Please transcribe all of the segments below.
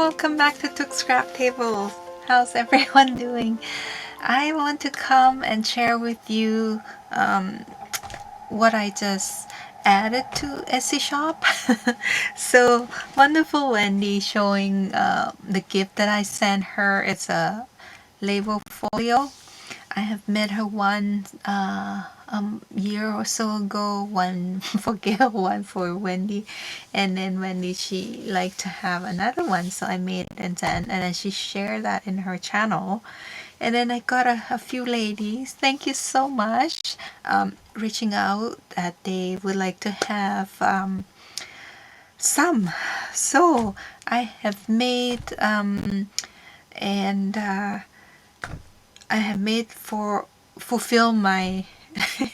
welcome back to Took Scrap Tables. How's everyone doing? I want to come and share with you what I just added to Etsy shop. So wonderful Wendy showing the gift that I sent her. It's a label folio. I have met her one year or so ago, one for Gail, one for Wendy, and then Wendy, she liked to have another one, so I made it and then she shared that in her channel. And then I got a few ladies, thank you so much, reaching out that they would like to have some. So I have made and I have made for fulfill my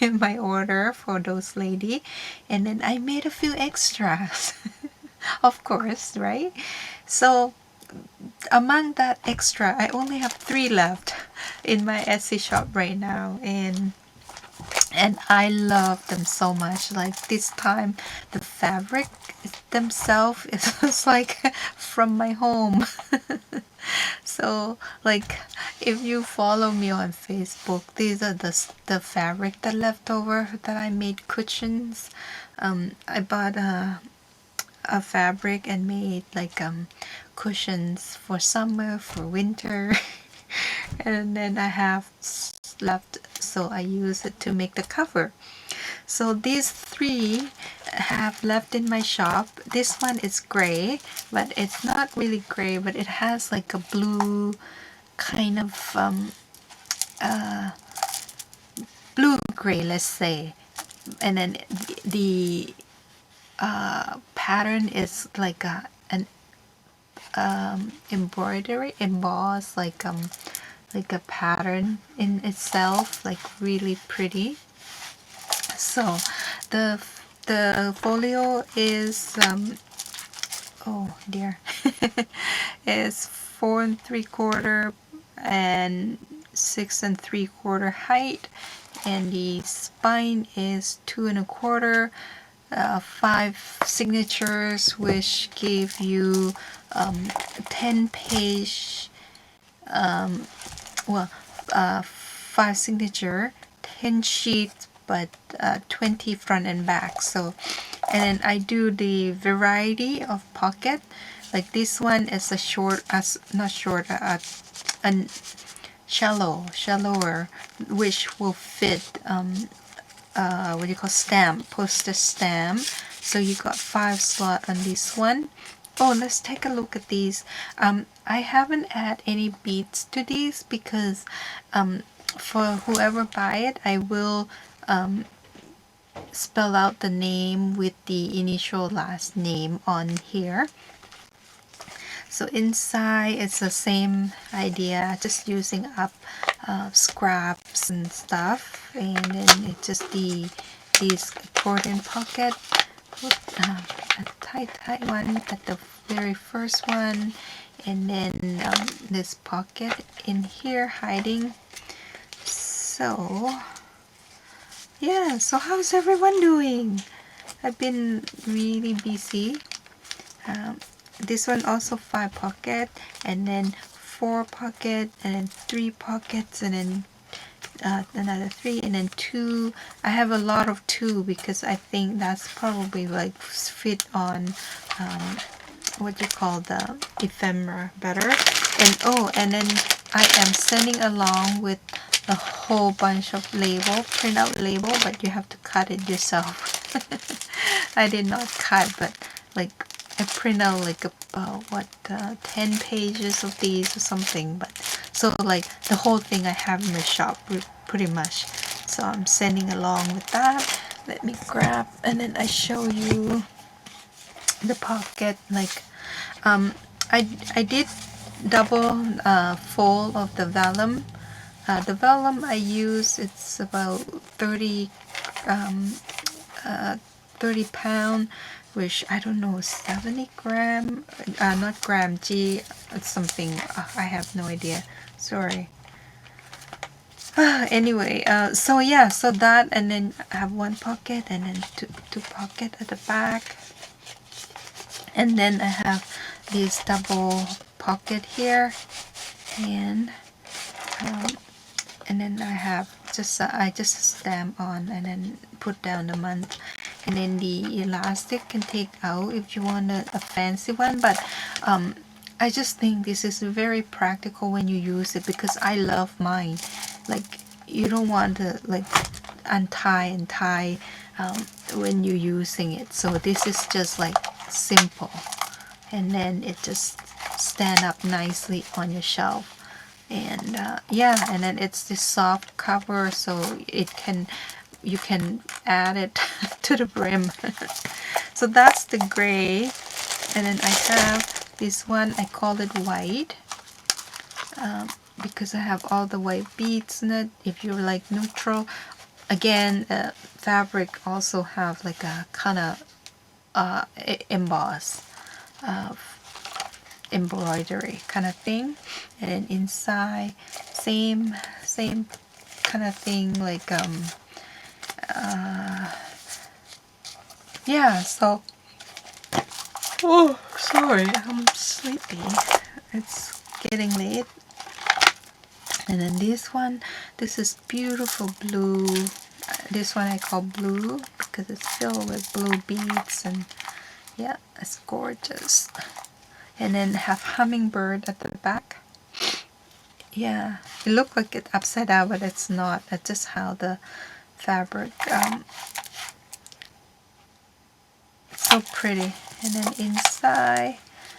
my order for those lady, and then I made a few extras. Of course, right? So among that extra, I only have 3 left in my Etsy shop right now, and I love them so much. Like this time the fabric themselves is just like from my home. So like if you follow me on Facebook, these are the fabric that left over that I made cushions. I bought a fabric and made like cushions for summer, for winter. And then I have left, so I use it to make the cover. So these 3 have left in my shop. This one is gray, but it's not really gray, but it has like a blue kind of blue gray, let's say. And then the pattern is like an embroidery embossed, like a pattern in itself, like really pretty. So the folio is oh dear is 4 3/4 and 6 3/4 height, and the spine is 2 1/4. 5 signatures, which give you 10-page, 5 signature, 10 sheets, but 20 front and back. So, and then I do the variety of pocket. Like this one is a short, not short, a shallower, which will fit what do you call stamp, postage stamp. So you got 5 slot on this one. Oh, let's take a look at these. I haven't add any beads to these because for whoever buy it, I will spell out the name with the initial last name on here. So inside it's the same idea, just using up scraps and stuff, and then it's just these accordion pocket, a tight one at the very first one, and then this pocket in here hiding. So yeah, so how's everyone doing? I've been really busy. This one also 5 pocket, and then 4 pocket, and then 3 pockets, and then another 3, and then 2. I have a lot of 2 because I think that's probably like fit on what you call the ephemera better. And oh, and then I am sending along with a whole bunch of label, print out label, but you have to cut it yourself. I did not cut, but like I print out like about 10 pages of these or something. But so like the whole thing I have in the shop pretty much. So I'm sending along with that. Let me grab, and then I show you the pocket. Like I did double fold of the vellum. The vellum I use, it's about 30 pound, which I don't know, 70 gram, not gram, G, it's something, I have no idea, sorry. Anyway, so yeah, so that, and then I have 1 pocket, and then two pocket at the back, and then I have this double pocket here, and then I have I just stamp on and then put down the month, and then the elastic can take out if you want a fancy one, but I just think this is very practical when you use it, because I love mine. Like, you don't want to like untie and tie when you're using it, so this is just like simple, and then it just stand up nicely on your shelf. And yeah, and then it's this soft cover, so you can add it to the brim. So that's the gray, and then I have this one, I call it white, because I have all the white beads in it. If you're like neutral, again, fabric also have like a kind of emboss embroidery kind of thing, and then inside same kind of thing, like yeah. So, oh sorry, I'm sleepy, it's getting late. And then this one, this is beautiful blue. This one I call blue because it's filled with blue beads, and yeah, it's gorgeous. And then have hummingbird at the back. Yeah, it looked like it upside down, but it's not. It's just how the fabric, it's so pretty. And then inside,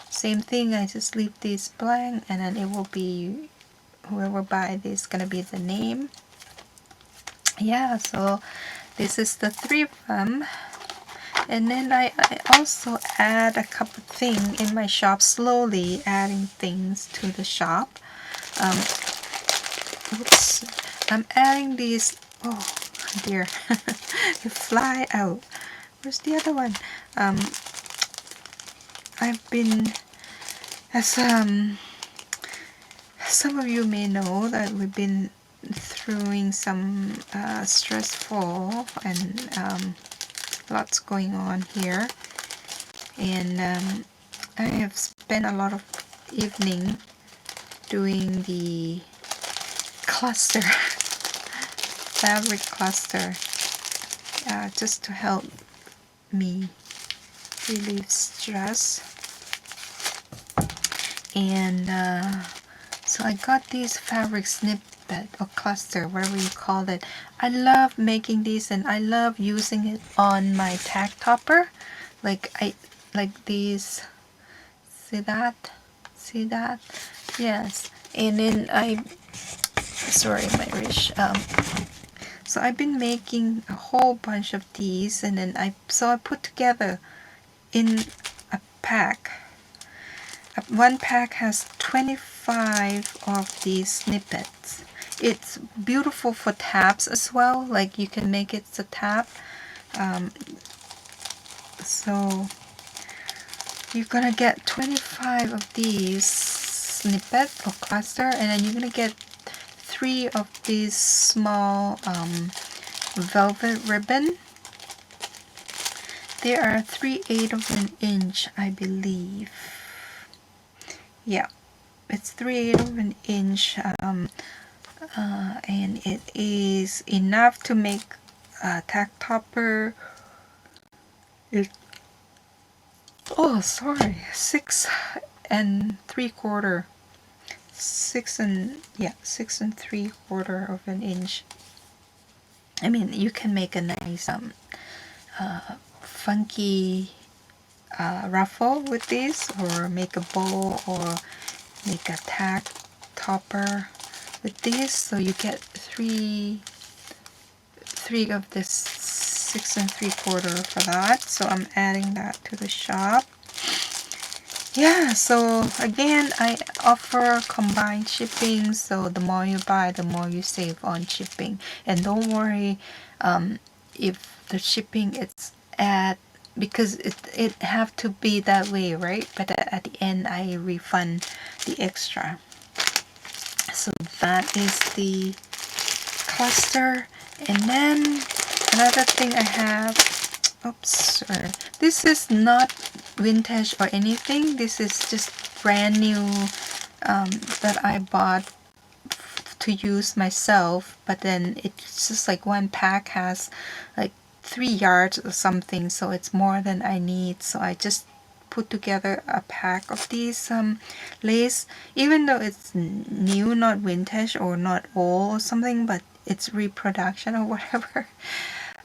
same thing, I just leave these blank, and then it will be, whoever buy this, gonna be the name. Yeah, so this is the 3 of them. And then I also add a couple things in my shop, slowly adding things to the shop. Oops, I'm adding these, oh dear, you fly out. Where's the other one? I've been, as some of you may know, that we've been through some stressful and lots going on here, and I have spent a lot of evening doing the cluster fabric cluster, just to help me relieve stress. And so I got these fabric snippet or cluster, whatever you call it. I love making these, and I love using it on my tag topper. Like these. See that? See that? Yes. And then sorry, my wrist. So I've been making a whole bunch of these, and then I put together in a pack. One pack has 25 of these snippets. It's beautiful for tabs as well, like you can make it a tab. So you're gonna get 25 of these snippets or cluster, and then you're gonna get 3 of these small velvet ribbon. There are 3/8 of an inch, I believe. Yeah, it's 3/8 of an inch, and it is enough to make a tag topper. Oh, sorry, 6 3/4. 6 3/4 of an inch. I mean, you can make a nice funky ruffle with these, or make a bow, or make a tag topper with this. So you get three of this 6 3/4 for that. So I'm adding that to the shop. Yeah, so again, I offer combined shipping, so the more you buy, the more you save on shipping. And don't worry if the shipping is because it have to be that way, right? But at the end, I refund the extra. So that is the cluster. And then another thing I have, oops, sorry. This is not vintage or anything. This is just brand new that I bought to use myself, but then it's just like one pack has like 3 yards or something, so it's more than I need. So I just put together a pack of these lace, even though it's new, not vintage or not old or something, but it's reproduction or whatever.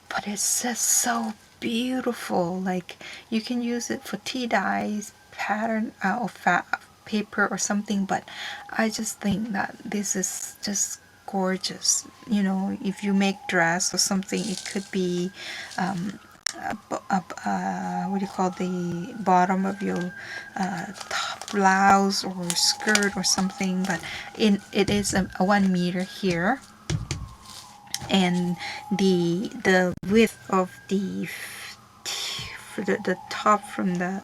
But it's just so beautiful. Like, you can use it for tea dyes, pattern or paper or something, but I just think that this is just gorgeous. You know, if you make dress or something, it could be what do you call, the bottom of your top blouse or skirt or something. But it is a 1 meter here, and the width of the top from the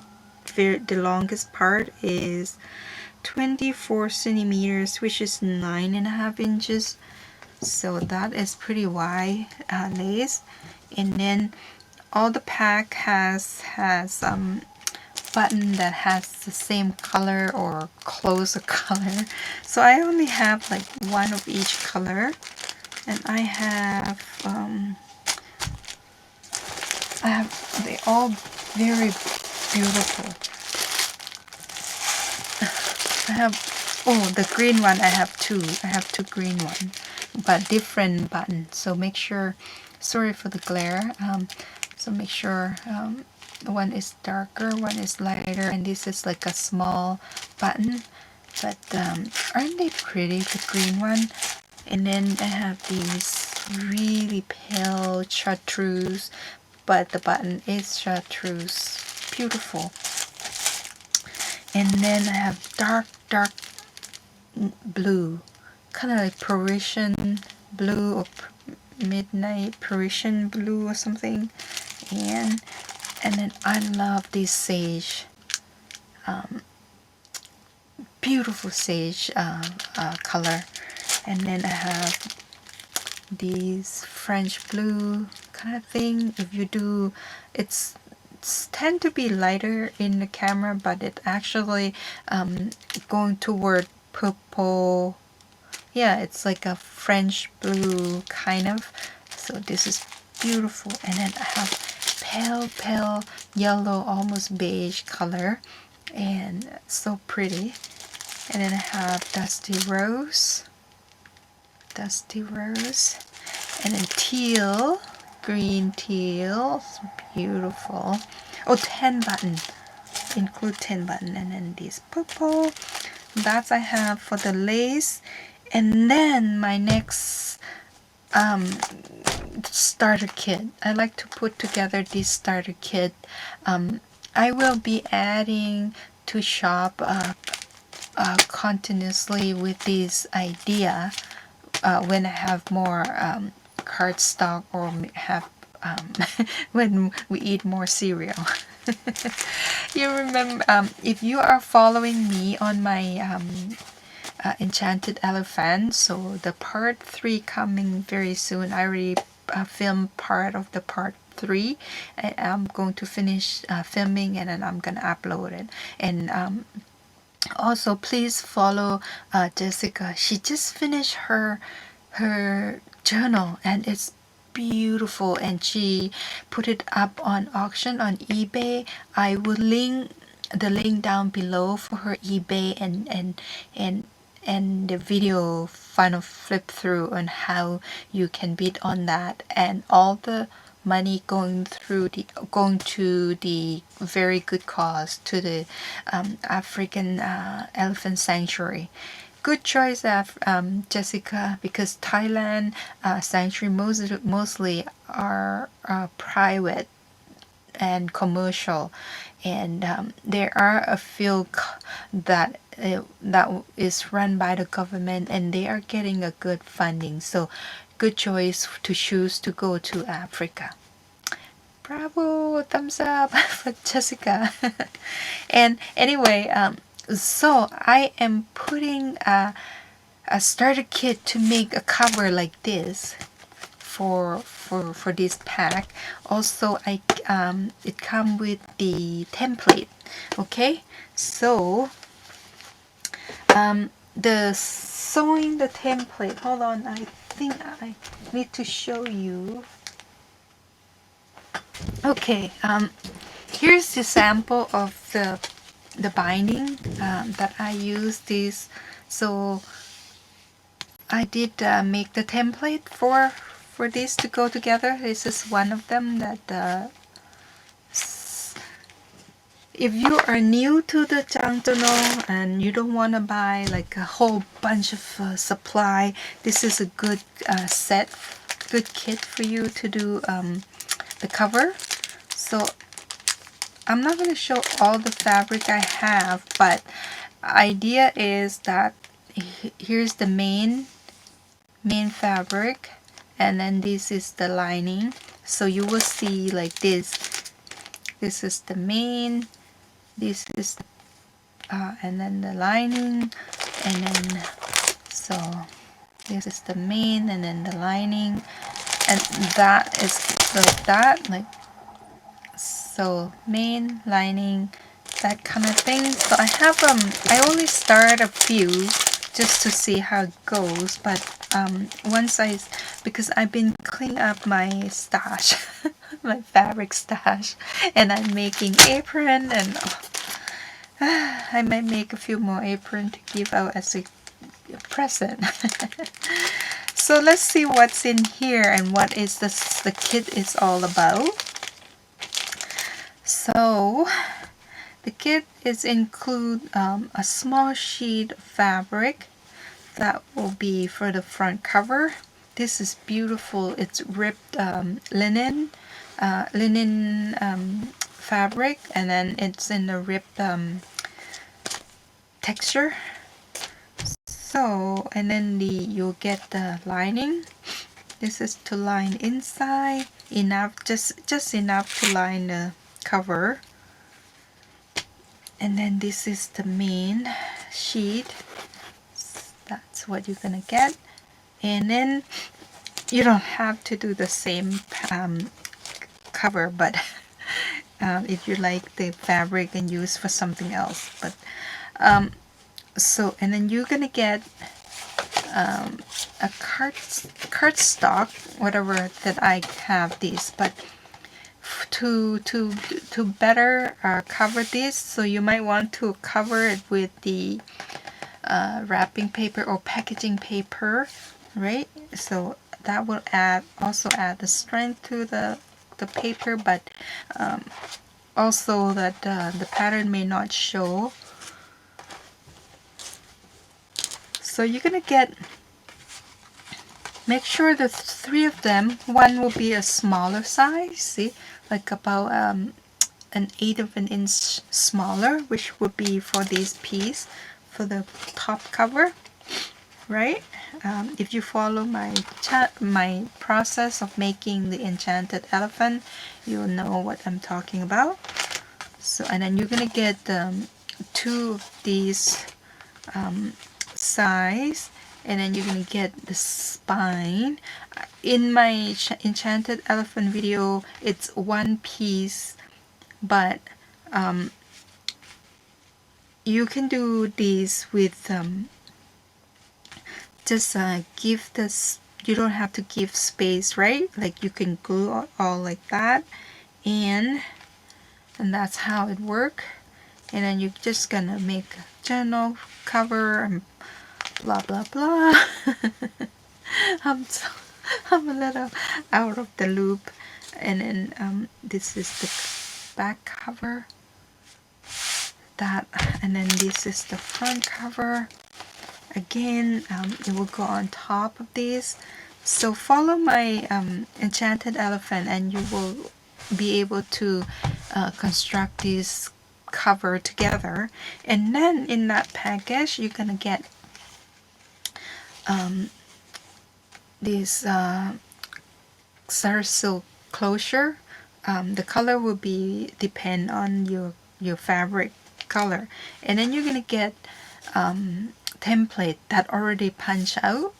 longest part is 24 centimeters, which is 9.5 inches. So that is pretty wide lace. And then all the pack has button that has the same color or closer color. So I only have like one of each color, and I have they all very beautiful. I have, oh, the green one, I have two. I have two green ones, but different buttons. So make sure, sorry for the glare. So make sure one is darker, one is lighter, and this is like a small button. But aren't they pretty, the green one? And then I have these really pale chartreuse, but the button is chartreuse. Beautiful. And then I have dark blue, kind of like Parisian blue or midnight Parisian blue or something. And then I love this sage, beautiful sage color. And then I have these French blue kind of thing. If you do, it's tend to be lighter in the camera, but it actually going toward purple. Yeah, it's like a French blue kind of. So this is beautiful. And then I have pale yellow, almost beige color, and so pretty. And then I have dusty rose, and then teal, green teal, it's beautiful. Oh, 10 button, include 10 button. And then this purple, that's I have for the lace. And then my next starter kit, I like to put together this starter kit. I will be adding to shop continuously with this idea when I have more cardstock, or have when we eat more cereal. You remember, if you are following me on my Enchanted Elephant, so the part 3 coming very soon. I already filmed part of the part 3. I'm going to finish filming, and then I'm gonna upload it. And also, please follow Jessica. She just finished her journal, and it's beautiful, and she put it up on auction on eBay. I will link the link down below for her eBay and the video final flip through on how you can bid on that, and all the money going to the very good cause, to the African elephant sanctuary. Good choice, Jessica, because Thailand sanctuary mostly are private and commercial, and there are a few that is run by the government, and they are getting a good funding. So good choice to choose to go to Africa. Bravo, thumbs up for Jessica. And anyway, so I am putting a starter kit to make a cover like this for this pack. Also, it come with the template. Okay, so the sewing the template. Hold on, I think I need to show you. Okay, here's the sample of the binding that I use this. So I did make the template for this to go together. This is one of them that if you are new to the junk journal and you don't want to buy like a whole bunch of supply, this is a good good kit for you to do the cover. So I'm not going to show all the fabric I have, but idea is that here's the main fabric, and then this is the lining. So you will see like this is the main, this is and then the lining, and then so this is the main and then the lining, and that is like so main, lining, that kind of thing. So I have I only started a few just to see how it goes, but once because I've been cleaning up my stash my fabric stash, and I'm making apron, and I might make a few more apron to give out as a present. So let's see what's in here and what is the kit is all about. So the kit is include a small sheet of fabric that will be for the front cover. This is beautiful. It's ripped linen fabric, and then it's in the ripped texture. So, and then you'll get the lining. This is to line inside, enough, just enough to line the cover. And then this is the main sheet. That's what you're gonna get. And then you don't have to do the same cover, but if you like the fabric and use for something else. But so, and then you're gonna get a cardstock, whatever that I have these, but to better cover this, so you might want to cover it with the wrapping paper or packaging paper, right? So that will also add the strength to the paper, but also that the pattern may not show. So you're gonna make sure the three of them, one will be a smaller size, see, like about an 1/8 of an inch smaller, which would be for this piece, for the top cover, right? If you follow my process of making the enchanted elephant, you'll know what I'm talking about. So, and then you're gonna get 2 of these size, and then you're gonna get the spine. In my enchanted elephant video, it's one piece, but you can do these with just give this, you don't have to give space, right? Like you can glue all like that, and that's how it works. And then you're just gonna make a journal cover and blah blah blah. I'm a little out of the loop. And then this is the back cover, that, and then this is the front cover. Again, it will go on top of this. So follow my enchanted elephant, and you will be able to construct this cover together. And then in that package, you're gonna get this silk closure. The color will depend on your fabric color, and then you're gonna get template that already punch out.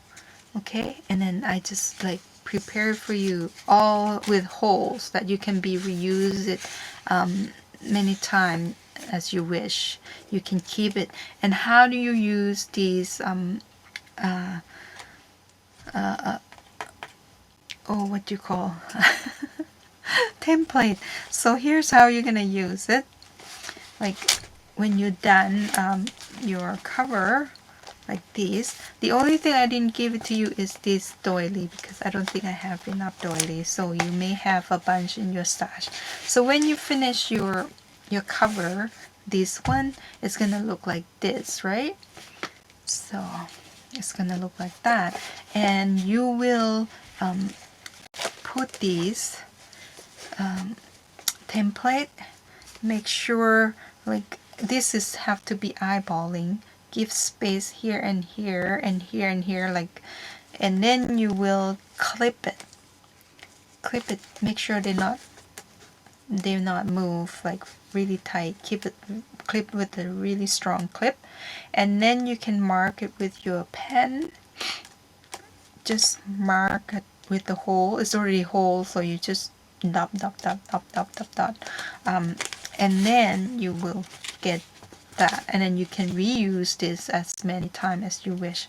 Okay, and then I just like prepared for you, all with holes that you can be reuse it many times as you wish. You can keep it. And how do you use these what do you call template? So here's how you're gonna use it. Like when you're done your cover, like this. The only thing I didn't give it to you is this doily, because I don't think I have enough doilies, so you may have a bunch in your stash. So when you finish your cover, this one is gonna look like this, right? So it's gonna look like that, and you will put these template. Make sure like this is have to be eyeballing. Give space here and here and here and here, like, and then you will clip it. Clip it. Make sure they not move like really tight. Keep it clip with a really strong clip, and then you can mark it with your pen. Just mark it with the hole. It's already whole, so you just dot dot dot dot dot dot dot, and then you will get that, and then you can reuse this as many times as you wish.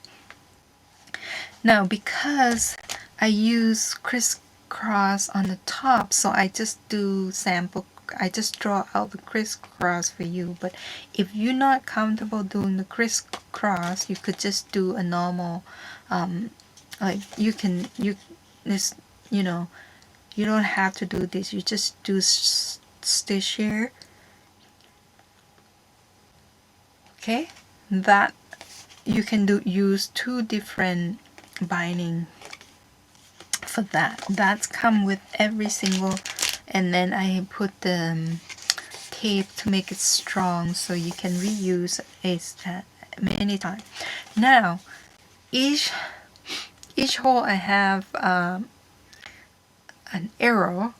Now because I use crisscross on the top, so I just do sample. I just draw out the crisscross for you, but if you're not comfortable doing the crisscross, you could just do a normal like you know, you don't have to do this. You just do stitch here. Okay, that you can use two different binding for that. That's come with every single, and then I put the tape to make it strong, so you can reuse it many times. Now each hole I have an arrow,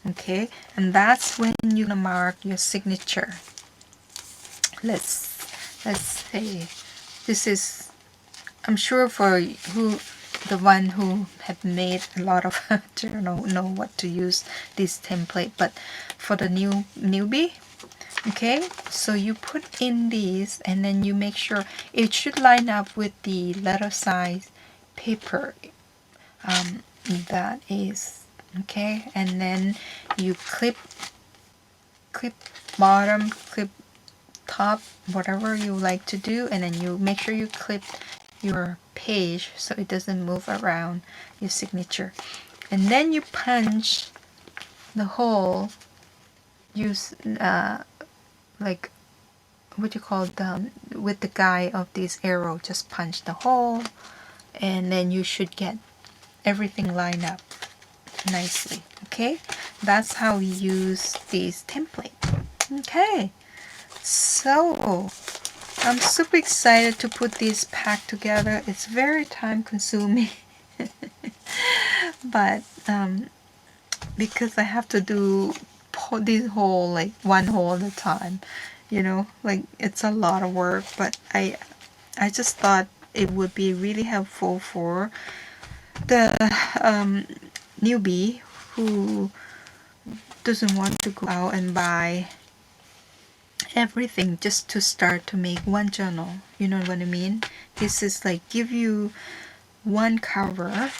okay, and that's when you're gonna mark your signature. Let's say this is, I'm sure for the one who have made a lot of journal know what to use this template, but for the newbie, okay, so you put in these, and then you make sure it should line up with the letter size paper that is, okay, and then you clip bottom, clip top, whatever you like to do, and then you make sure you clip your page so it doesn't move around your signature, and then you punch the hole. Use like what you call them with the guide of this arrow. Just punch the hole, and then you should get everything lined up nicely. Okay, that's how we use this template. Okay, so I'm super excited to put this pack together. It's very time consuming but because I have to do this whole, like one hole at a time, you know, like it's a lot of work, but I just thought it would be really helpful for the newbie who doesn't want to go out and buy everything just to start to make one journal. You know what I mean? This is like give you one cover,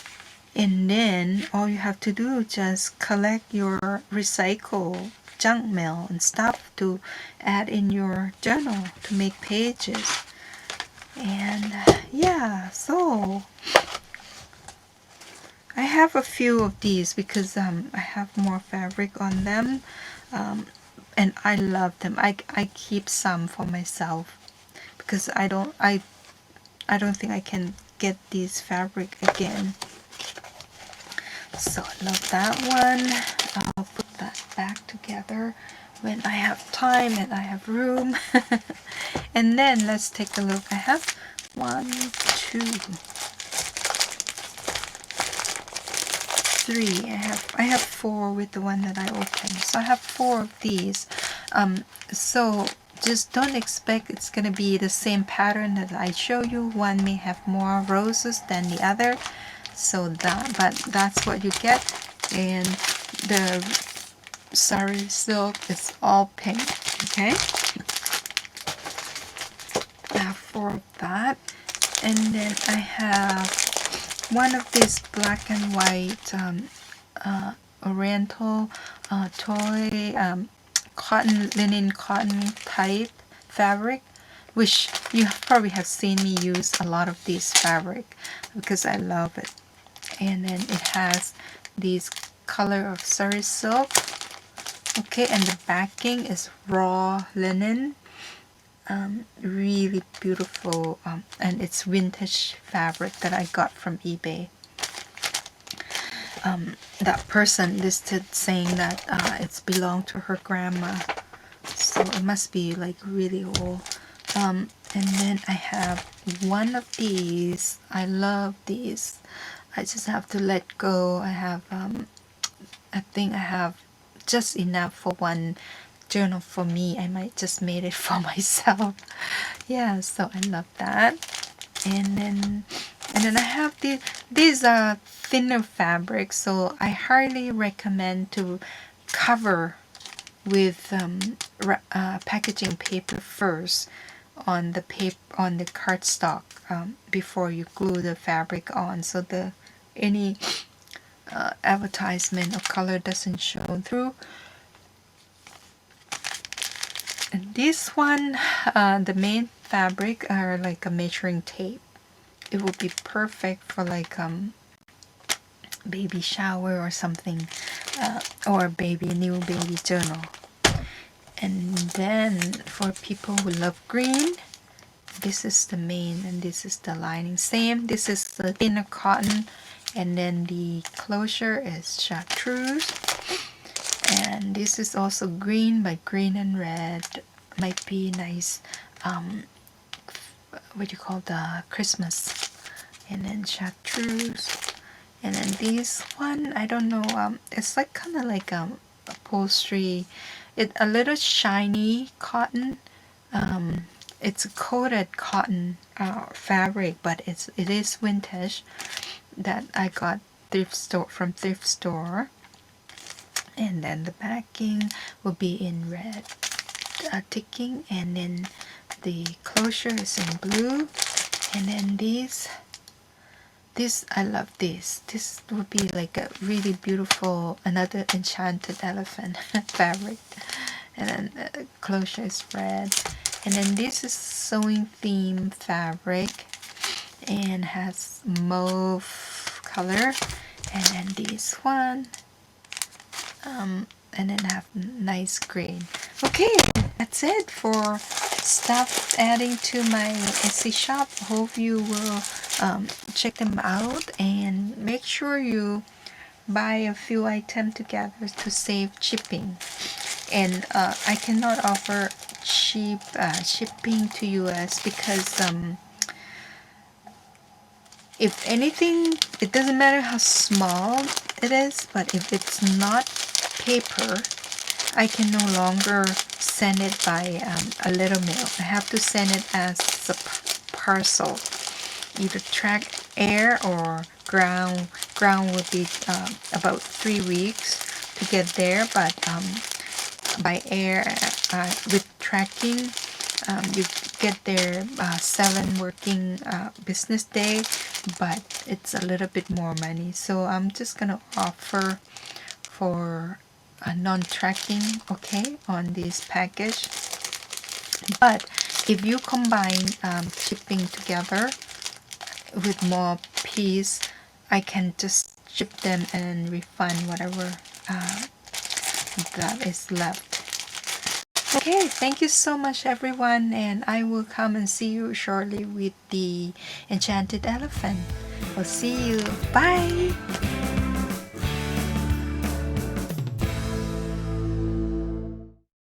and then all you have to do is just collect your recycle junk mail and stuff to add in your journal to make pages. And yeah, so I have a few of these because I have more fabric on them, and I love them. I keep some for myself because I don't think I can get this fabric again. So I love that one. I'll put that back together when I have time and I have room. And then let's take a look. I have 1, 2, 3. I have 4 with the one that I opened. So I have 4 of these. So just don't expect it's gonna be the same pattern that I show you. One may have more roses than the other. So that's what you get. And the sari silk is all pink. Okay, for that. And then I have one of these black and white oriental toy linen cotton type fabric, which you probably have seen me use a lot of this fabric because I love it. And then it has these color of sari silk. Okay, and the backing is raw linen. Really beautiful, and it's vintage fabric that I got from eBay. That person listed saying that it's belonged to her grandma, so it must be like really old. And then I have one of these. I love these. I just have to let go. I have I think I have just enough for one journal for me. I might just made it for myself. Yeah, so I love that. And then I have these are thinner fabrics, so I highly recommend to cover with packaging paper first on the cardstock before you glue the fabric on, so any advertisement or color doesn't show through. And this one, the main fabric are like a measuring tape. It would be perfect for like baby shower or something, or new baby journal. And then for people who love green, this is the main and this is the lining. Same, this is the thinner cotton, and then the closure is chartreuse. And this is also green, but green and red might be nice. What do you call the Christmas? And then chartreuse. And then this one, I don't know. It's like kind of like upholstery. It a little shiny cotton. It's a coated cotton fabric, but it is vintage. That I got from thrift store. And then the backing will be in red ticking, and then the closure is in blue. And then this I love this would be like a really beautiful, another enchanted elephant fabric. And then the closure is red. And then this is sewing theme fabric and has mauve color. And then this one, and then have nice green. Okay, that's it for stuff adding to my Etsy shop. Hope you will check them out, and make sure you buy a few items together to save shipping. And I cannot offer cheap shipping to US because if anything, it doesn't matter how small it is, but if it's not paper, I can no longer send it by a little mail. I have to send it as a parcel, either track air or ground. Ground would be about 3 weeks to get there, but by air with tracking, you get there 7 working business day, but it's a little bit more money. So I'm just gonna offer for a non-tracking, okay, on this package. But if you combine shipping together with more piece, I can just ship them and refund whatever that is left. Okay, thank you so much everyone, and I will come and see you shortly with the enchanted elephant. I'll see you. Bye!